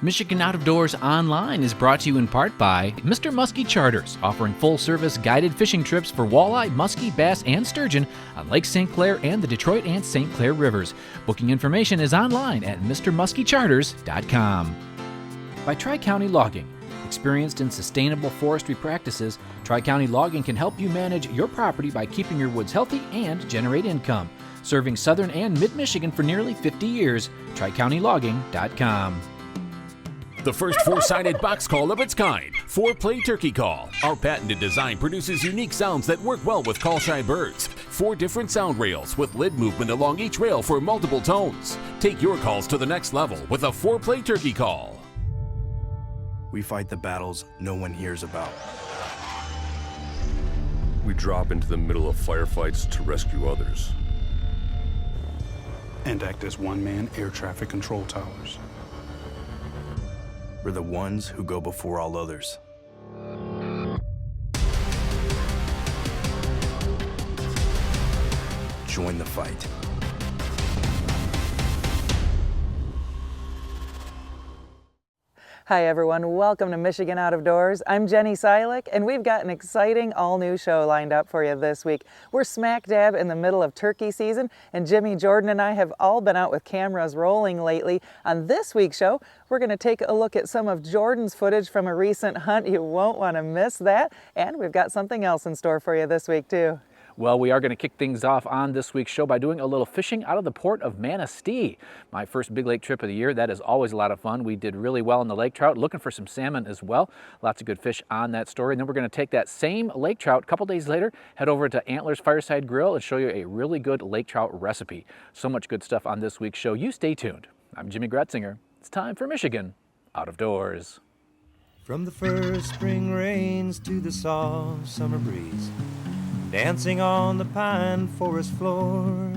Michigan Out of Doors Online is brought to you in part by Mr. Muskie Charters, offering full-service guided fishing trips for walleye, muskie, bass, and sturgeon on Lake St. Clair and the Detroit and St. Clair rivers. Booking information is online at mrmuskiecharters.com. By Tri-County Logging. Experienced in sustainable forestry practices, Tri-County Logging can help you manage your property by keeping your woods healthy and generate income. Serving southern and mid-Michigan for nearly 50 years, TriCountyLogging.com. The first four-sided box call of its kind, 4-play turkey call. Our patented design produces unique sounds that work well with call-shy birds. 4 different sound rails with lid movement along each rail for multiple tones. Take your calls to the next level with a 4-play turkey call. We fight the battles no one hears about. We drop into the middle of firefights to rescue others. And act as one-man air traffic control towers. We're the ones who go before all others. Join the fight. Hi everyone, welcome to Michigan Out of Doors. I'm Jenny Silik, and we've got an exciting all-new show lined up for you this week. We're smack dab in the middle of turkey season, and Jimmy, Jordan, and I have all been out with cameras rolling lately. On this week's show, we're going to take a look at some of Jordan's footage from a recent hunt. You won't want to miss that, and we've got something else in store for you this week too. Well, we are going to kick things off on this week's show by doing a little fishing out of the port of Manistee. My first big lake trip of the year. That is always a lot of fun. We did really well in the lake trout, looking for some salmon as well. Lots of good fish on that story. And then we're going to take that same lake trout a couple days later, head over to Antlers Fireside Grill and show you a really good lake trout recipe. So much good stuff on this week's show. You stay tuned. I'm Jimmy Gratzinger. It's time for Michigan Out of Doors. From the first spring rains to the soft summer breeze, dancing on the pine forest floor,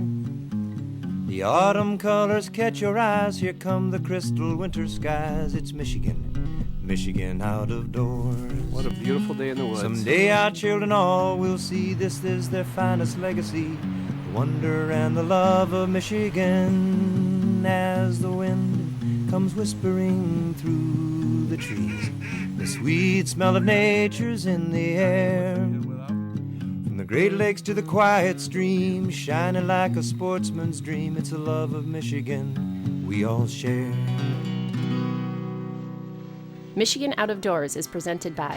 the autumn colors catch your eyes. Here come the crystal winter skies. It's Michigan, Michigan out of doors. What a beautiful day in the woods. Someday our children all will see this is their finest legacy, the wonder and the love of Michigan. As the wind comes whispering through the trees, the sweet smell of nature's in the air. From the Great Lakes to the quiet stream, shining like a sportsman's dream, it's a love of Michigan we all share. Michigan Out of Doors is presented by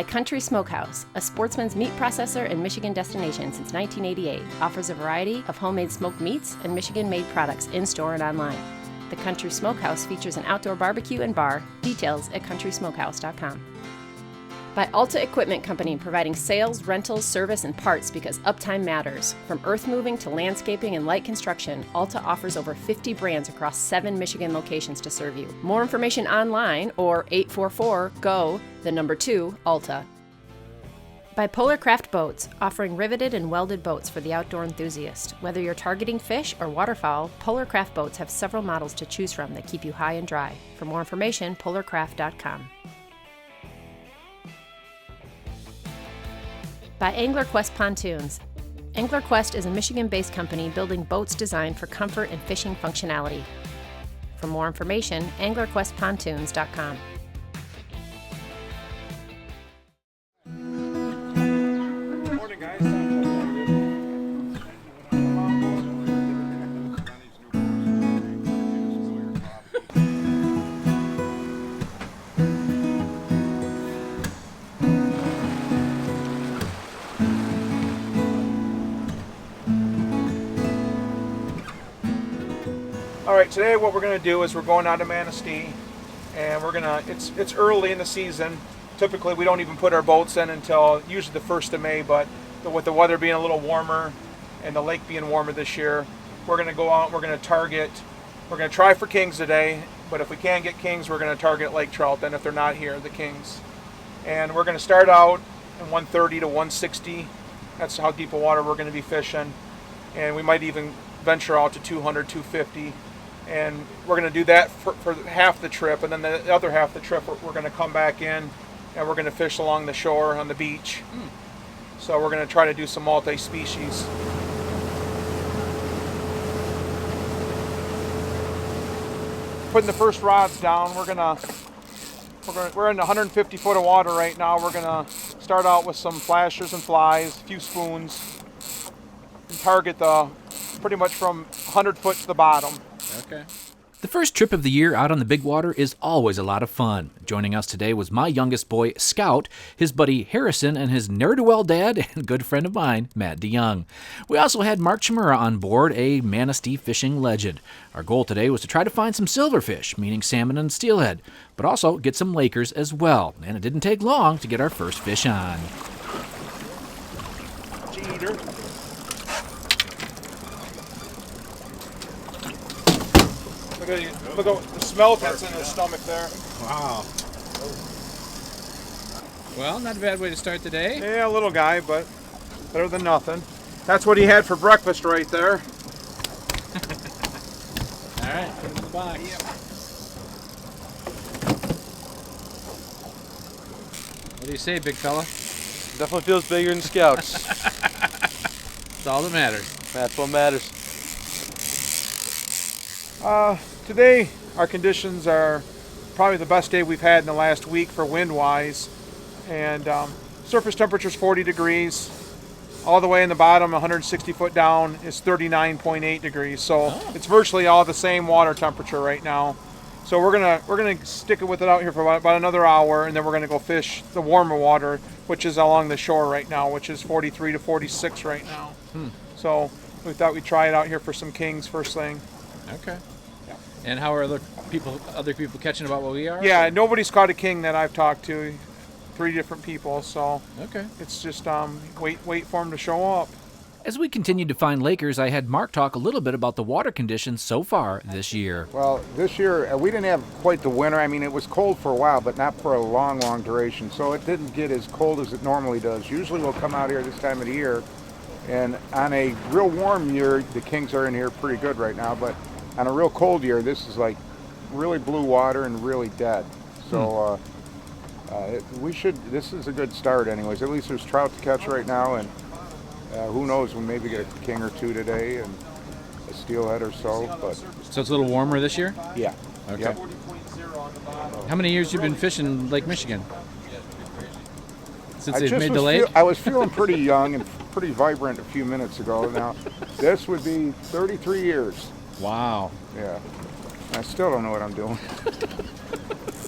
Country Smokehouse, a sportsman's meat processor and Michigan destination since 1988. Offers a variety of homemade smoked meats and Michigan-made products in-store and online. The Country Smokehouse features an outdoor barbecue and bar. Details at countrysmokehouse.com. By Alta Equipment Company, providing sales, rentals, service, and parts because uptime matters. From earth moving to landscaping and light construction, Alta offers over 50 brands across 7 Michigan locations to serve you. More information online or 844-GO-2-ALTA. By Polar Craft Boats, offering riveted and welded boats for the outdoor enthusiast. Whether you're targeting fish or waterfowl, Polar Craft Boats have several models to choose from that keep you high and dry. For more information, polarcraft.com. By AnglerQuest Pontoons. AnglerQuest is a Michigan-based company building boats designed for comfort and fishing functionality. For more information, anglerquestpontoons.com. Morning, guys. All right, today what we're going to do is we're going out to Manistee, and we're going to, it's early in the season. Typically we don't even put our boats in until usually the 1st of May, but with the weather being a little warmer and the lake being warmer this year, we're going to go out and we're going to target, we're going to try for kings today, but if we can't get kings, we're going to target lake trout then if they're not here, the kings. And we're going to start out in 130 to 160. That's how deep of water we're going to be fishing. And we might even venture out to 200, 250. And we're going to do that for half the trip, and then the other half of the trip we're going to come back in and we're going to fish along the shore on the beach. So we're going to try to do some multi-species. putting the first rods down. We're in 150 foot of water right now. We're gonna start out with some flashers and flies, a few spoons, and target pretty much from 100 foot to the bottom. Okay. The first trip of the year out on the big water is always a lot of fun. Joining us today was my youngest boy, Scout, his buddy Harrison, and his ne'er-do-well dad and good friend of mine, Matt DeYoung. We also had Mark Chimura on board, a Manistee fishing legend. Our goal today was to try to find some silverfish, meaning salmon and steelhead, but also get some Lakers as well. And it didn't take long to get our first fish on. Cheater. Look at the smelt that's in his stomach there. Wow. Well, not a bad way to start the day. Yeah, a little guy, but better than nothing. That's what he had for breakfast right there. All right, put it in the box. Yep. What do you say, big fella? Definitely feels bigger than Scouts. That's all that matters. That's what matters. Today, our conditions are probably the best day we've had in the last week for wind-wise. And surface temperature is 40 degrees. All the way in the bottom, 160 foot down, is 39.8 degrees. So it's virtually all the same water temperature right now. So we're gonna stick it with it out here for about another hour, and then we're gonna go fish the warmer water, which is along the shore right now, which is 43 to 46 right now. So we thought we'd try it out here for some kings first thing. Okay. Yeah. And how are other people catching about what we are? Yeah, nobody's caught a king that I've talked to. 3 different people, so okay. It's just wait for them to show up. As we continued to find Lakers, I had Mark talk a little bit about the water conditions so far this year. Well, this year we didn't have quite the winter. I mean, it was cold for a while, but not for a long duration. So it didn't get as cold as it normally does. Usually we'll come out here this time of the year, and on a real warm year, the kings are in here pretty good right now. But on a real cold year, this is like really blue water and really dead. So this is a good start anyways. At least there's trout to catch right now, and who knows, we'll maybe get a king or two today and a steelhead or so. But so it's a little warmer this year? Yeah. Okay. Yep. How many years you been fishing Lake Michigan? Since they've made the lake? I was feeling pretty young and pretty vibrant a few minutes ago. Now, this would be 33 years. Wow. Yeah. I still don't know what I'm doing.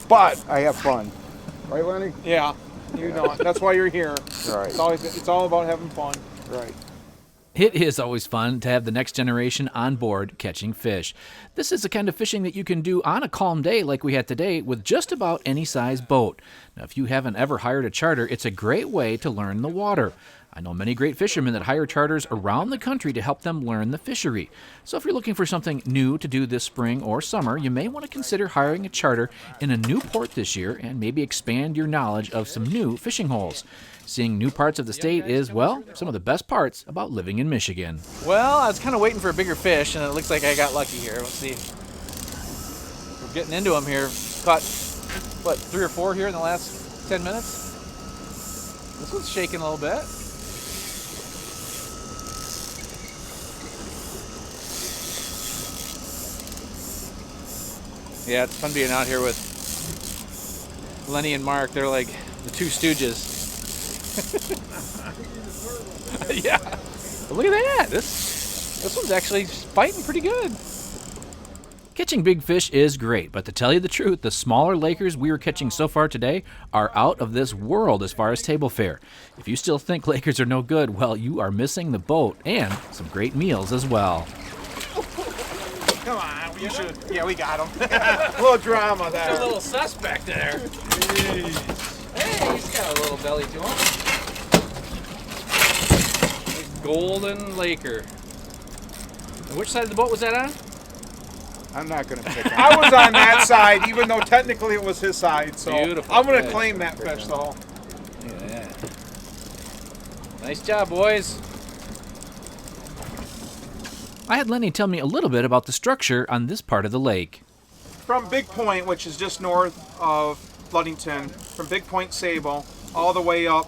But I have fun. Right, Lenny? Yeah. You know, that's why you're here. Right. It's all about having fun. Right. It is always fun to have the next generation on board catching fish. This is the kind of fishing that you can do on a calm day like we had today with just about any size boat. Now, if you haven't ever hired a charter, it's a great way to learn the water. I know many great fishermen that hire charters around the country to help them learn the fishery. So if you're looking for something new to do this spring or summer, you may want to consider hiring a charter in a new port this year and maybe expand your knowledge of some new fishing holes. Seeing new parts of the state is, well, some of the best parts about living in Michigan. Well, I was kind of waiting for a bigger fish, and it looks like I got lucky here. Let's see. We're getting into them here. Caught, 3 or 4 here in the last 10 minutes? This one's shaking a little bit. Yeah, it's fun being out here with Lenny and Mark. They're like the 2 stooges. Yeah. But look at that. This one's actually fighting pretty good. Catching big fish is great, but to tell you the truth, the smaller Lakers we were catching so far today are out of this world as far as table fare. If you still think Lakers are no good, well, you are missing the boat and some great meals as well. Come on, you should. Yeah, we got him. A little drama there. A little suspect there. Hey, he's got a little belly to him. Golden Laker. And which side of the boat was that on? I'm not going to pick on I was on that side, even though technically it was his side. So beautiful I'm going to fish. claim that fish, though. Look at that. Nice job, boys. I had Lenny tell me a little bit about the structure on this part of the lake. From Big Point, which is just north of Ludington, from Big Point Sable, all the way up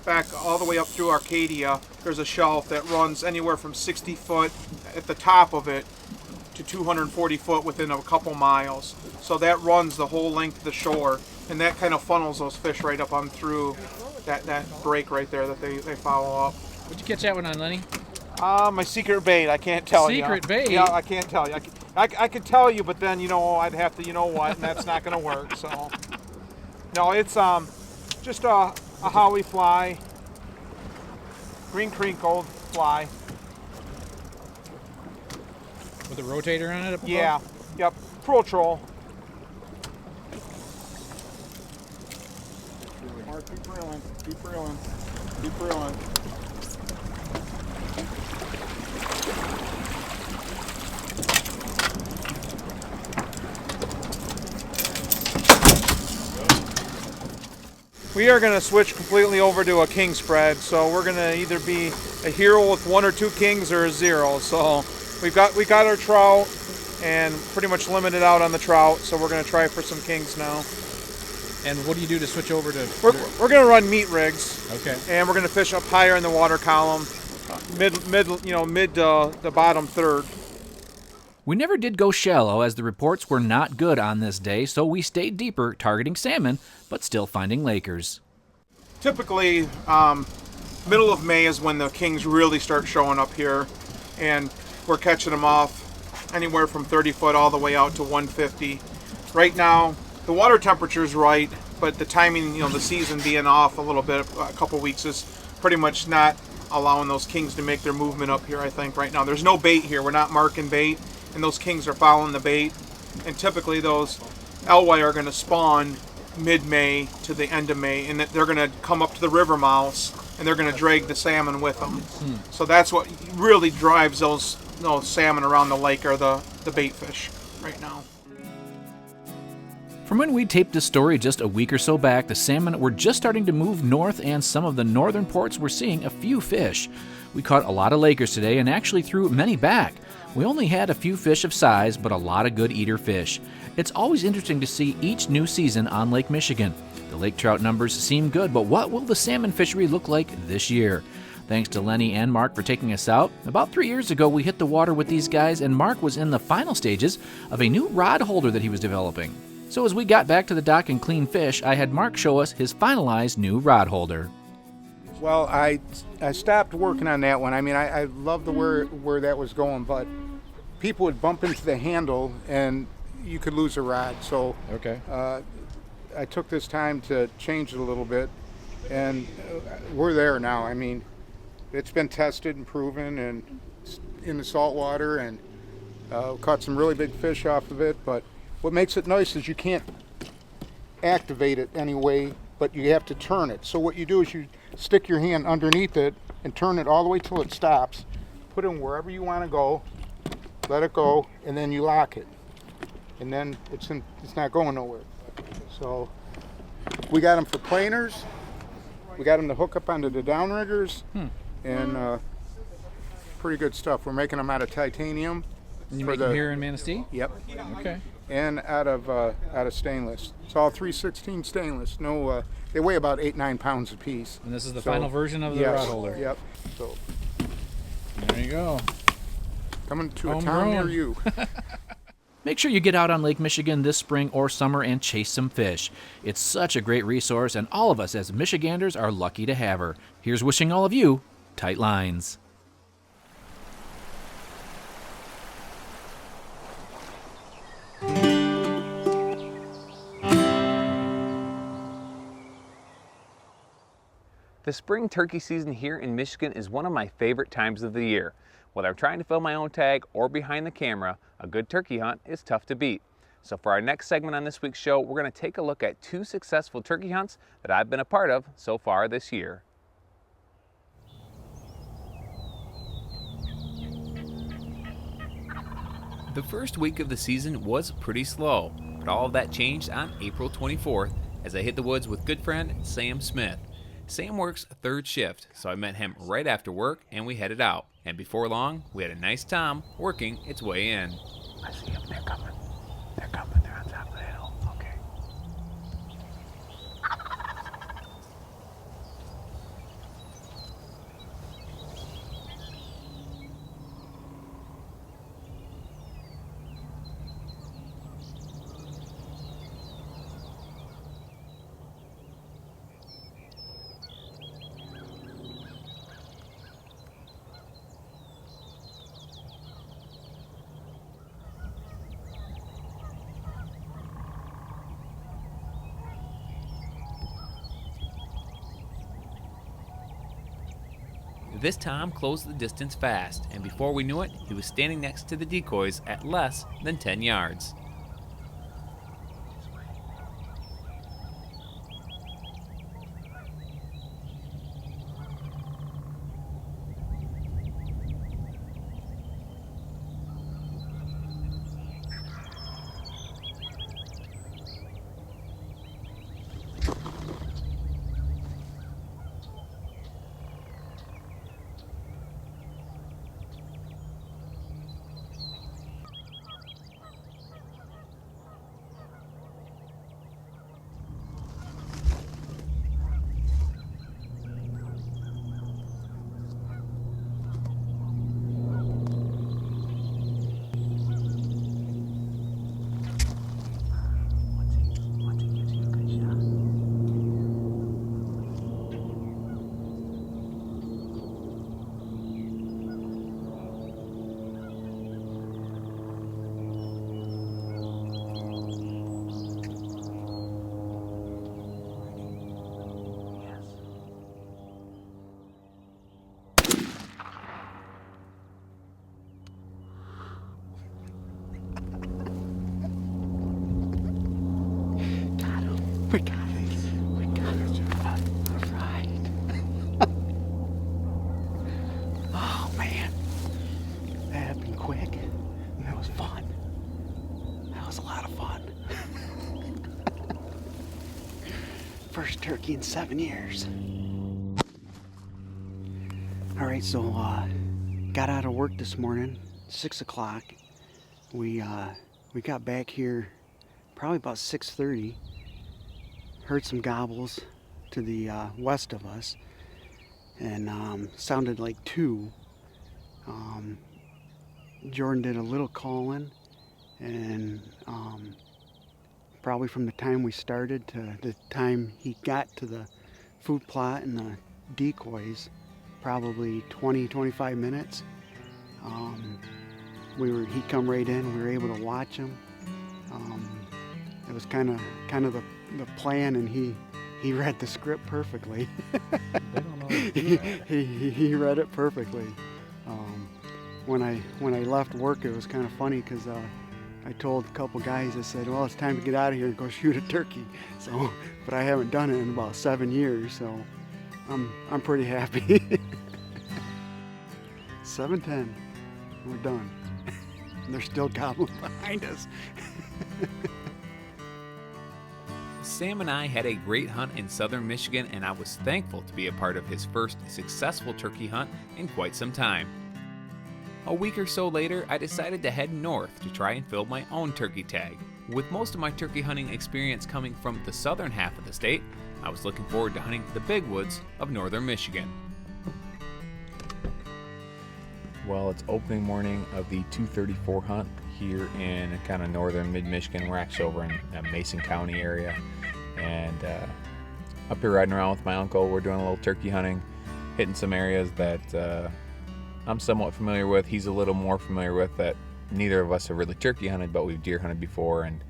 through Arcadia, there's a shelf that runs anywhere from 60 foot at the top of it to 240 foot within a couple miles. So that runs the whole length of the shore, and that kind of funnels those fish right up on through that break right there that they follow up. What'd you catch that one on, Lenny? My secret bait. I can't tell you. Secret bait? Yeah, I can't tell you. I could tell you, but then, I'd have to, and that's not going to work. So, no, it's just a Howie fly, green crinkled fly. With a rotator on it up above? Yeah, yep, Pro Troll. Mark, keep reeling, keep reeling, keep reeling. We are going to switch completely over to a king spread, so we're going to either be a hero with 1 or 2 kings or a 0. So we got our trout and pretty much limited out on the trout, so we're going to try for some kings now. And what do you do to switch over to? We're going to run meat rigs. Okay. And we're going to fish up higher in the water column, mid the bottom third. We never did go shallow as the reports were not good on this day, so we stayed deeper, targeting salmon, but still finding Lakers. Typically, middle of May is when the kings really start showing up here, and we're catching them off anywhere from 30 foot all the way out to 150. Right now, the water temperature is right, but the timing, the season being off a little bit, a couple weeks, is pretty much not allowing those kings to make their movement up here, I think, right now. There's no bait here. We're not marking bait, and those kings are following the bait. And typically those elway are going to spawn mid-May to the end of May, and they're going to come up to the river mouths, and they're going to drag the salmon with them. So that's what really drives those salmon around the lake, are the bait fish right now. From when we taped this story just a week or so back, the salmon were just starting to move north, and some of the northern ports were seeing a few fish. We caught a lot of Lakers today and actually threw many back. We only had a few fish of size, but a lot of good eater fish. It's always interesting to see each new season on Lake Michigan. The lake trout numbers seem good, but what will the salmon fishery look like this year? Thanks to Lenny and Mark for taking us out. About 3 years ago, we hit the water with these guys, and Mark was in the final stages of a new rod holder that he was developing. So as we got back to the dock and clean fish, I had Mark show us his finalized new rod holder. Well, I stopped working on that one. I mean, I loved where that was going, but people would bump into the handle and you could lose a rod. So okay. I took this time to change it a little bit, and we're there now. I mean, it's been tested and proven, and in the salt water, and caught some really big fish off of it. But what makes it nice is you can't activate it anyway, but you have to turn it. So what you do is you stick your hand underneath it and turn it all the way till it stops. Put it wherever you want to go, let it go, and then you lock it. And then it's not going nowhere. So we got them for planers. We got them to hook up onto the downriggers, and pretty good stuff. We're making them out of titanium. And you make them here in Manistee? Yep. Okay. And out of stainless. It's all 316 stainless. No, they weigh about 8-9 pounds a piece. And this is the final version of the rod holder. Yep. So there you go. Coming to a town near you. Make sure you get out on Lake Michigan this spring or summer and chase some fish. It's such a great resource, and all of us as Michiganders are lucky to have her. Here's wishing all of you tight lines. The spring turkey season here in Michigan is one of my favorite times of the year. Whether I'm trying to fill my own tag or behind the camera, a good turkey hunt is tough to beat. So for our next segment on this week's show, we're going to take a look at 2 successful turkey hunts that I've been a part of so far this year. The first week of the season was pretty slow, but all of that changed on April 24th as I hit the woods with good friend Sam Smith. Sam works third shift, so I met him right after work and we headed out. And before long, we had a nice tom working its way in. I see them. They're coming. They're coming. They're on top of the hill. Okay. This Tom closed the distance fast, and before we knew it, he was standing next to the decoys at less than 10 yards. We got it. All right. Oh, man. That happened quick. And that was fun. That was a lot of fun. First turkey in 7 years. All right, so got out of work this morning, 6 o'clock. We got back here probably about 6:30. Heard some gobbles to the west of us, and sounded like two. Jordan did a little calling, and probably from the time we started to the time he got to the food plot and the decoys, probably 20-25 minutes. He come right in. We were able to watch him. It was kind of the plan, and he read the script perfectly. he read it perfectly. When I left work, it was kind of funny because I told a couple guys, I said, well, it's time to get out of here and go shoot a turkey. So, but I haven't done it in about 7 years, so I'm pretty happy. 7:10, we're done. And they're still gobbling behind us. Sam and I had a great hunt in southern Michigan, and I was thankful to be a part of his first successful turkey hunt in quite some time. A week or so later, I decided to head north to try and fill my own turkey tag. With most of my turkey hunting experience coming from the southern half of the state, I was looking forward to hunting the big woods of northern Michigan. Well, it's opening morning of the 234 hunt here in kind of northern mid-Michigan. We're actually over in Mason County area, and up here riding around with my uncle. We're doing a little turkey hunting, hitting some areas that I'm somewhat familiar with. He's a little more familiar with, that neither of us have really turkey hunted, but we've deer hunted before, and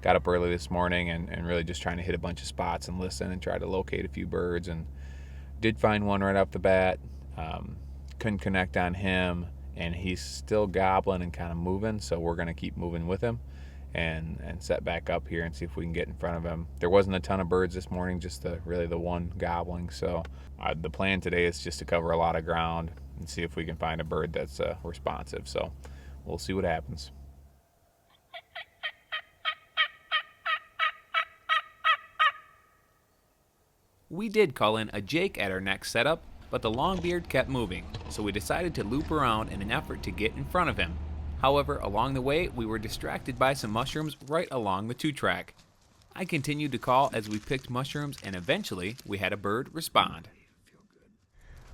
got up early this morning and really just trying to hit a bunch of spots and listen and try to locate a few birds, and did find one right off the bat. Couldn't connect on him, and he's still gobbling and kind of moving, so we're going to keep moving with him and set back up here and see if we can get in front of him. There wasn't a ton of birds this morning, just really the one gobbling, so the plan today is just to cover a lot of ground and see if we can find a bird that's responsive, so we'll see what happens. We did call in a Jake at our next setup, but the longbeard kept moving, so we decided to loop around in an effort to get in front of him. However, along the way, we were distracted by some mushrooms right along the 2-track. I continued to call as we picked mushrooms, and eventually we had a bird respond.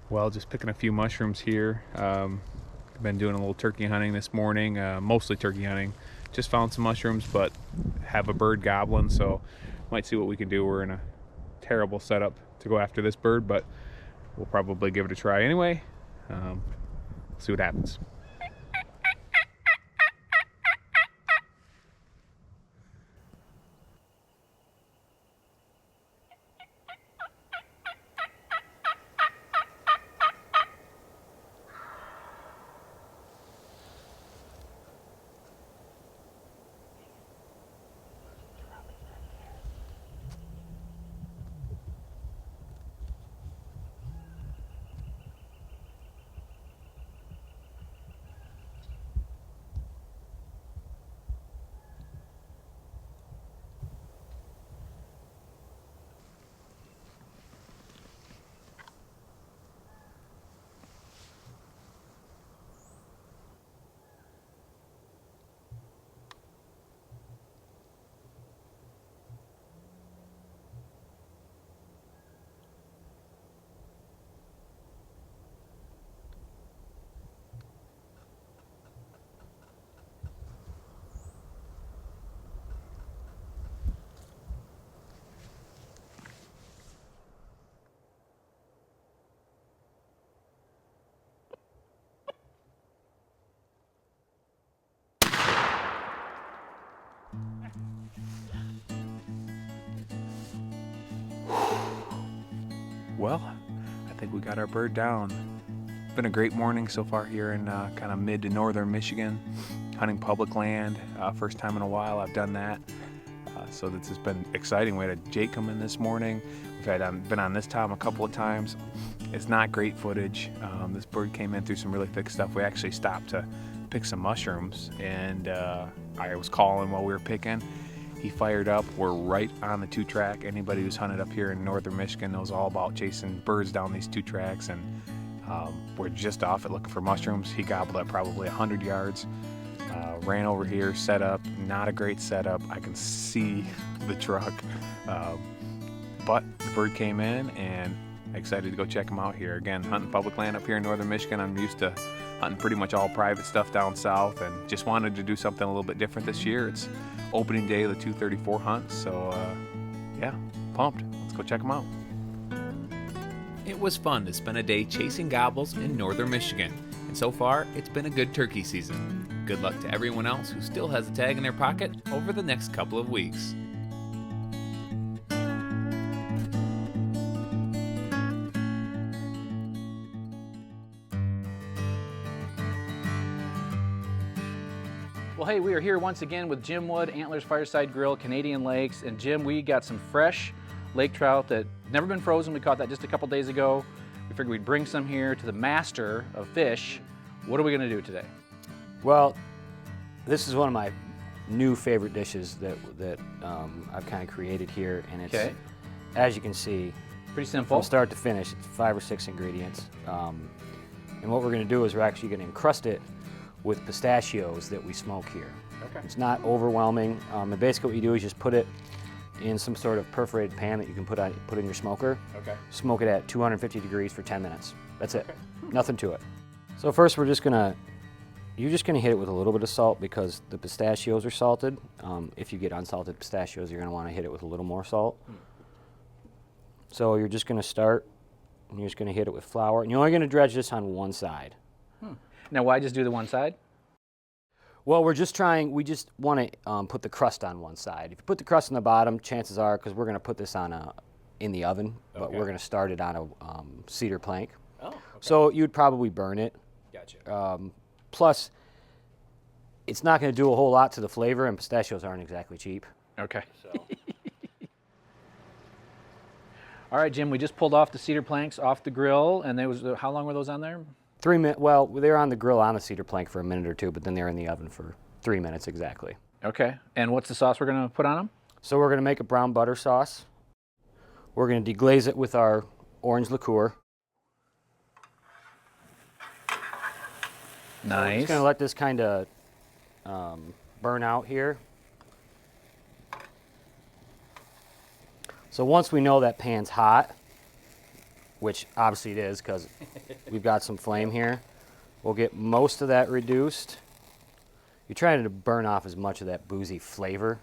Well, just picking a few mushrooms here. Been doing a little turkey hunting this morning, mostly turkey hunting. Just found some mushrooms, but have a bird gobbling, so might see what we can do. We're in a terrible setup to go after this bird, but we'll probably give it a try anyway. See what happens. Well, I think we got our bird down. Been a great morning so far here in kind of mid to northern Michigan, hunting public land. First time in a while I've done that. So this has been exciting. We had a Jake come in this morning. Been on this tom a couple of times. It's not great footage. This bird came in through some really thick stuff. We actually stopped to pick some mushrooms, and I was calling while we were picking. He fired up. We're right on the 2-track. Anybody who's hunted up here in northern Michigan knows all about chasing birds down these 2 tracks, and we're just off it looking for mushrooms. He gobbled up probably 100 yards. Ran over here, set up. Not a great setup. I can see the truck. But the bird came in, and excited to go check him out here. Again, hunting public land up here in northern Michigan. I'm used to hunting pretty much all private stuff down south, and just wanted to do something a little bit different this year. It's opening day of the 234 hunt, so yeah, pumped. Let's go check them out. It was fun to spend a day chasing gobbles in northern Michigan, and so far it's been a good turkey season. Good luck to everyone else who still has a tag in their pocket over the next couple of weeks. Well, hey, we are here once again with Jim Wood, Antlers Fireside Grill, Canadian Lakes. And Jim, we got some fresh lake trout that never been frozen. We caught that just a couple days ago. We figured we'd bring some here to the master of fish. What are we going to do today? Well, this is one of my new favorite dishes that I've kind of created here, and it's, as you can see, pretty simple. From start to finish, it's 5 or 6 ingredients. And what we're going to do is we're actually going to encrust it with pistachios that we smoke here. Okay. It's not overwhelming, and basically what you do is just put it in some sort of perforated pan that you can put in your smoker. Okay. Smoke it at 250 degrees for 10 minutes. That's it. Nothing to it. So first you're just gonna hit it with a little bit of salt because the pistachios are salted. If you get unsalted pistachios, you're gonna want to hit it with a little more salt. So you're just gonna start, and you're just gonna hit it with flour, and you're only gonna dredge this on one side. Now, why just do the one side? Well, we just want to put the crust on one side. If you put the crust on the bottom, chances are, because we're going to put this on in the oven, but we're going to start it on a cedar plank. Oh, okay. So you'd probably burn it. Gotcha. Plus, it's not going to do a whole lot to the flavor, and pistachios aren't exactly cheap. Okay. So. All right, Jim, we just pulled off the cedar planks off the grill, and how long were those on there? 3 minutes. Well, they were on the grill on the cedar plank for a minute or two, but then they were in the oven for 3 minutes exactly. Okay. And what's the sauce we're going to put on them? So we're going to make a brown butter sauce. We're going to deglaze it with our orange liqueur. Nice. So we're just going to let this kind of burn out here. So once we know that pan's hot, which obviously it is because we've got some flame here, we'll get most of that reduced. You're trying to burn off as much of that boozy flavor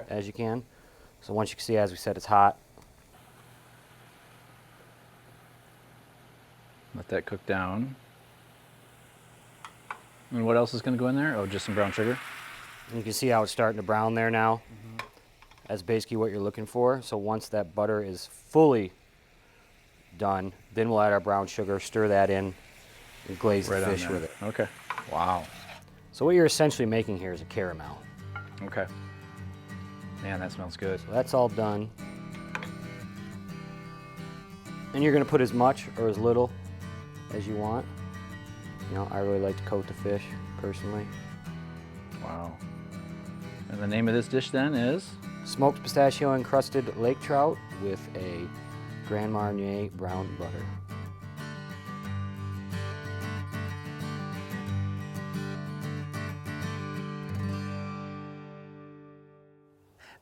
as you can. So once you can see, as we said, it's hot. Let that cook down. And what else is going to go in there? Oh, just some brown sugar. And you can see how it's starting to brown there now. That's basically what you're looking for. So once that butter is fully done, then we'll add our brown sugar, stir that in, and glaze the fish with it. Okay. Wow. So what you're essentially making here is a caramel. Okay. Man, that smells good. So that's all done. And you're going to put as much or as little as you want. You know, I really like to coat the fish, personally. Wow. And the name of this dish then is? Smoked pistachio encrusted lake trout with a Grand Marnier brown butter.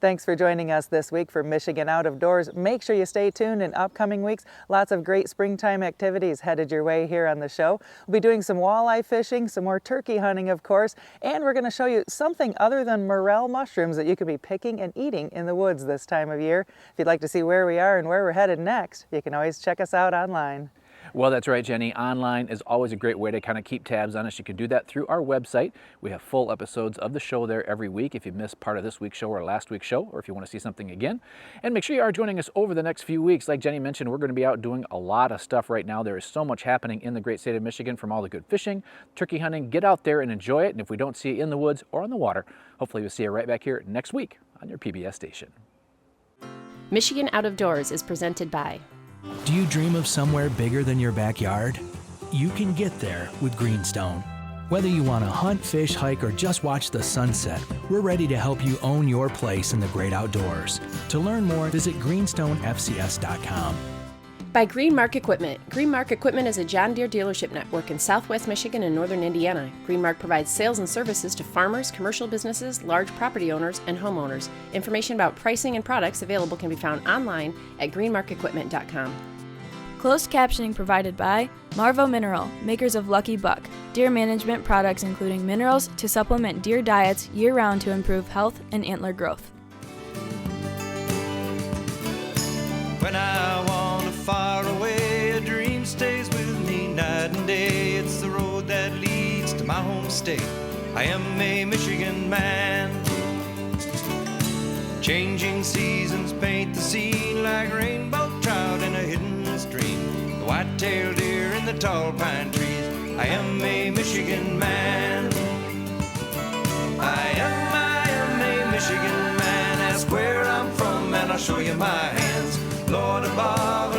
Thanks for joining us this week for Michigan Out of Doors. Make sure you stay tuned in upcoming weeks. Lots of great springtime activities headed your way here on the show. We'll be doing some walleye fishing, some more turkey hunting, of course, and we're going to show you something other than morel mushrooms that you can be picking and eating in the woods this time of year. If you'd like to see where we are and where we're headed next, you can always check us out online. Well, that's right, Jenny. Online is always a great way to kind of keep tabs on us. You can do that through our website. We have full episodes of the show there every week if you missed part of this week's show or last week's show, or if you want to see something again. And make sure you are joining us over the next few weeks. Like Jenny mentioned, we're going to be out doing a lot of stuff right now. There is so much happening in the great state of Michigan, from all the good fishing, turkey hunting. Get out there and enjoy it. And if we don't see you in the woods or on the water, hopefully we'll see you right back here next week on your PBS station. Michigan Out of Doors is presented by. Do you dream of somewhere bigger than your backyard? You can get there with Greenstone. Whether you want to hunt, fish, hike, or just watch the sunset, we're ready to help you own your place in the great outdoors. To learn more, visit greenstonefcs.com. By GREENMARK Equipment. GREENMARK Equipment is a John Deere dealership network in southwest Michigan and northern Indiana. GREENMARK provides sales and services to farmers, commercial businesses, large property owners, and homeowners. Information about pricing and products available can be found online at greenmarkequipment.com. Closed captioning provided by Marvo Mineral, makers of Lucky Buck, deer management products including minerals to supplement deer diets year-round to improve health and antler growth. When I wander far away, a dream stays with me night and day. It's the road that leads to my home state. I am a Michigan man. Changing seasons paint the scene like rainbow trout in a hidden stream. The white-tailed deer in the tall pine trees. I am a Michigan man. I am a Michigan man. Ask where I'm from and I'll show you my hands. Lord above,